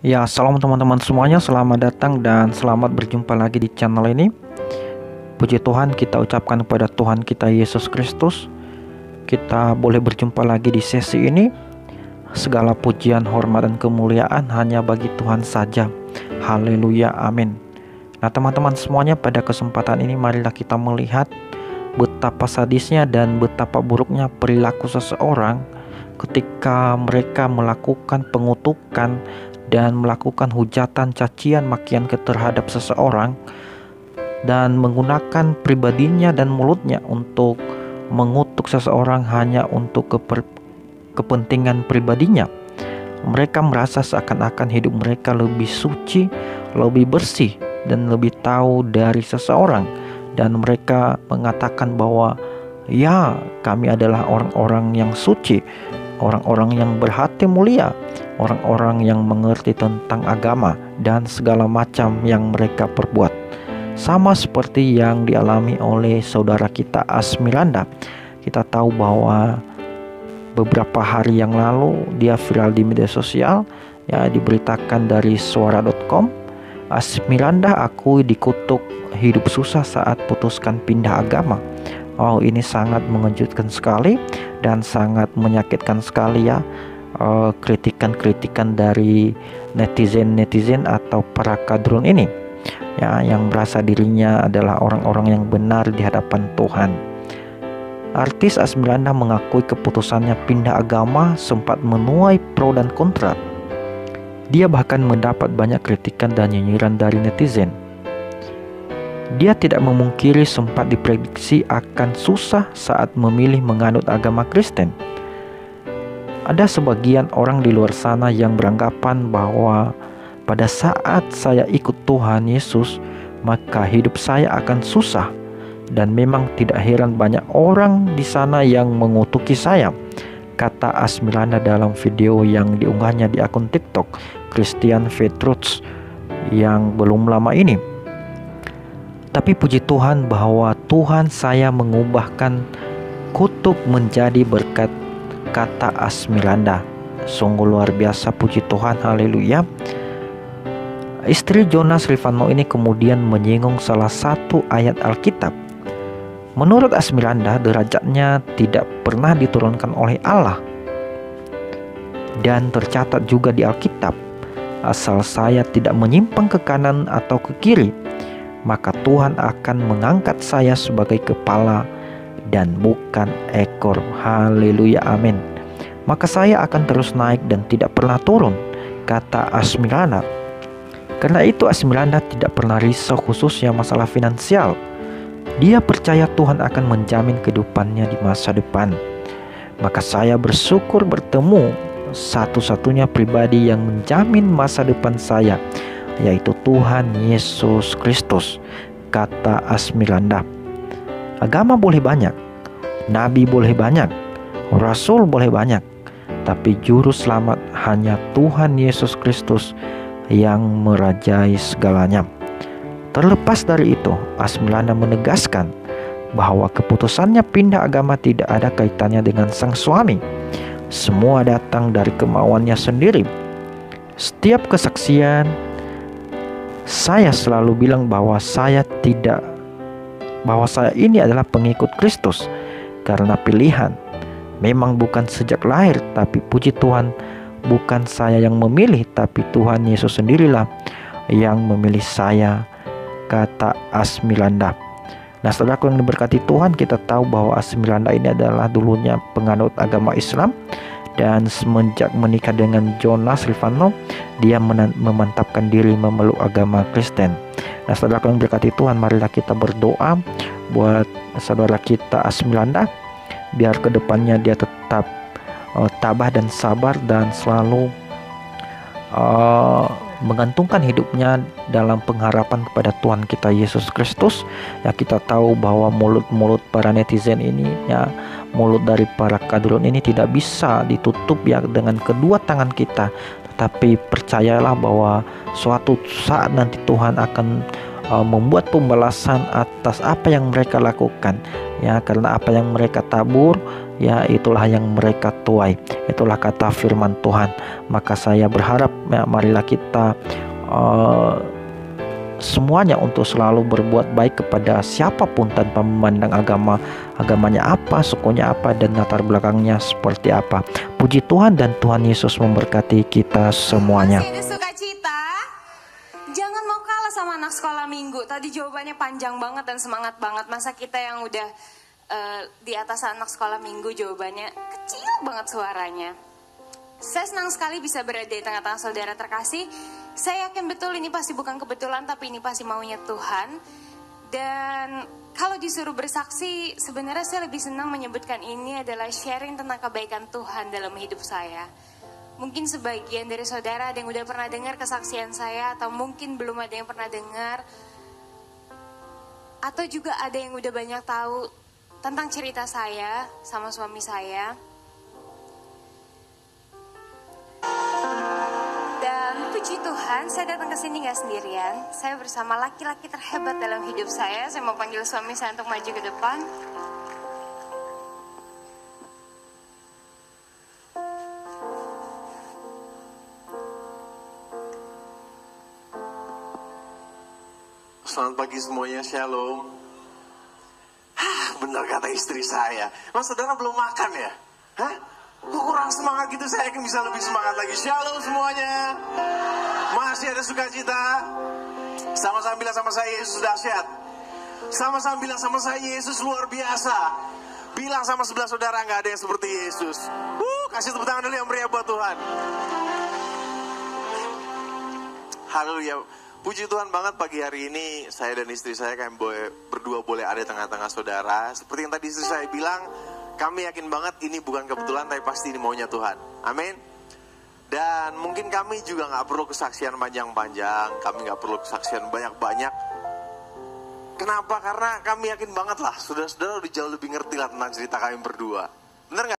Ya, salam teman-teman semuanya, selamat datang dan selamat berjumpa lagi di channel ini. Puji Tuhan, kita ucapkan kepada Tuhan kita Yesus Kristus. Kita boleh berjumpa lagi di sesi ini. Segala pujian, hormat, dan kemuliaan hanya bagi Tuhan saja. Haleluya, amin. Nah teman-teman semuanya, pada kesempatan ini marilah kita melihat betapa sadisnya dan betapa buruknya perilaku seseorang ketika mereka melakukan pengutukan dan melakukan hujatan, cacian, makian terhadap seseorang dan menggunakan pribadinya dan mulutnya untuk mengutuk seseorang hanya untuk kepentingan pribadinya. Mereka merasa seakan-akan hidup mereka lebih suci, lebih bersih, dan lebih tahu dari seseorang, dan mereka mengatakan bahwa ya, kami adalah orang-orang yang suci, orang-orang yang berhati mulia, orang-orang yang mengerti tentang agama dan segala macam yang mereka perbuat. Sama seperti yang dialami oleh saudara kita Asmiranda. Kita tahu bahwa beberapa hari yang lalu dia viral di media sosial, ya, diberitakan dari suara.com. Asmiranda akui dikutuk hidup susah saat putuskan pindah agama. Oh, ini sangat mengejutkan sekali dan sangat menyakitkan sekali, ya. Kritikan-kritikan dari netizen atau para kadrun ini, ya, yang merasa dirinya adalah orang-orang yang benar di hadapan Tuhan. Artis Asmiranda mengakui keputusannya pindah agama sempat menuai pro dan kontra. Dia bahkan mendapat banyak kritikan dan nyinyiran dari netizen. Dia tidak memungkiri sempat diprediksi akan susah saat memilih menganut agama Kristen. Ada sebagian orang di luar sana yang beranggapan bahwa pada saat saya ikut Tuhan Yesus, maka hidup saya akan susah. Dan memang tidak heran banyak orang di sana yang mengutuki saya, kata Asmiranda dalam video yang diunggahnya di akun TikTok Christian Faith Roots yang belum lama ini. Tapi puji Tuhan bahwa Tuhan saya mengubahkan kutuk menjadi berkat, kata Asmiranda. Sungguh luar biasa, puji Tuhan, haleluya. Istri Jonas Rifano ini kemudian menyinggung salah satu ayat Alkitab. Menurut Asmiranda, derajatnya tidak pernah diturunkan oleh Allah. Dan tercatat juga di Alkitab, asal saya tidak menyimpang ke kanan atau ke kiri, maka Tuhan akan mengangkat saya sebagai kepala dan bukan ekor. Haleluya, amin. Maka saya akan terus naik dan tidak pernah turun, kata Asmiranda. Karena itu Asmiranda tidak pernah risau khususnya masalah finansial. Dia percaya Tuhan akan menjamin kehidupannya di masa depan. Maka saya bersyukur bertemu satu-satunya pribadi yang menjamin masa depan saya, yaitu Tuhan Yesus Kristus, kata Asmiranda. Agama boleh banyak, nabi boleh banyak, rasul boleh banyak, tapi juru selamat hanya Tuhan Yesus Kristus yang merajai segalanya. Terlepas dari itu, Asmiranda menegaskan bahwa keputusannya pindah agama tidak ada kaitannya dengan sang suami. Semua datang dari kemauannya sendiri. Setiap kesaksian saya selalu bilang bahwa saya ini adalah pengikut Kristus karena pilihan. Memang bukan sejak lahir, tapi puji Tuhan, bukan saya yang memilih, tapi Tuhan Yesus sendirilah yang memilih saya, kata Asmiranda. Nah, saudaraku yang diberkati Tuhan, kita tahu bahwa Asmiranda ini adalah dulunya penganut agama Islam, dan semenjak menikah dengan Jonas Rifano, dia memantapkan diri memeluk agama Kristen. Nah, saudaraku yang diberkati Tuhan, marilah kita berdoa buat saudara kita Asmiranda, biar kedepannya dia tetap tabah dan sabar dan selalu menggantungkan hidupnya dalam pengharapan kepada Tuhan kita Yesus Kristus. Ya, kita tahu bahwa mulut-mulut para netizen ini, ya, mulut dari para kadrun ini tidak bisa ditutup, ya, dengan kedua tangan kita. Tetapi percayalah bahwa suatu saat nanti Tuhan akan membuat pembalasan atas apa yang mereka lakukan. ya, karena apa yang mereka tabur, ya itulah yang mereka tuai. Itulah kata firman Tuhan. Maka saya berharap, ya, marilah kita semuanya untuk selalu berbuat baik kepada siapapun tanpa memandang agamanya apa, sukunya apa, dan latar belakangnya seperti apa. Puji Tuhan, dan Tuhan Yesus memberkati kita semuanya. Masih ada sukacita? Jangan mau kalah sama anak sekolah minggu. Tadi jawabannya panjang banget dan semangat banget. Masa kita yang udah di atas anak sekolah minggu jawabannya kecil banget suaranya. Saya senang sekali bisa berada di tengah-tengah saudara terkasih. Saya yakin betul ini pasti bukan kebetulan, tapi ini pasti maunya Tuhan. Dan kalau disuruh bersaksi, sebenarnya saya lebih senang menyebutkan ini adalah sharing tentang kebaikan Tuhan dalam hidup saya. Mungkin sebagian dari saudara ada yang udah pernah dengar kesaksian saya, atau mungkin belum ada yang pernah dengar. Atau juga ada yang udah banyak tahu tentang cerita saya sama suami saya. Dan puji Tuhan, saya datang ke sini nggak sendirian. Saya bersama laki-laki terhebat dalam hidup saya. Saya mau panggil suami saya untuk maju ke depan. Selamat pagi semuanya, shalom. Benar kata istri saya. Mas, saudara belum makan ya? Hah? Kok kurang semangat gitu, saya yakin bisa lebih semangat lagi. Shalom semuanya. Masih ada sukacita. Sama-sama bilang sama saya, Yesus dahsyat. Sama-sama bilang sama saya, Yesus luar biasa. Bilang sama sebelah saudara, nggak ada yang seperti Yesus. Kasih tepuk tangan dulu yang meriah buat Tuhan. Haleluya. Puji Tuhan banget, pagi hari ini saya dan istri saya kami berdua boleh ada di tengah-tengah saudara. Seperti yang tadi istri saya bilang, kami yakin banget ini bukan kebetulan, tapi pasti ini maunya Tuhan. Amin. Dan mungkin kami juga gak perlu kesaksian panjang-panjang, kami gak perlu kesaksian banyak-banyak. Kenapa? Karena kami yakin banget lah, saudara-saudara udah jauh lebih ngerti lah tentang cerita kami berdua. Bener gak?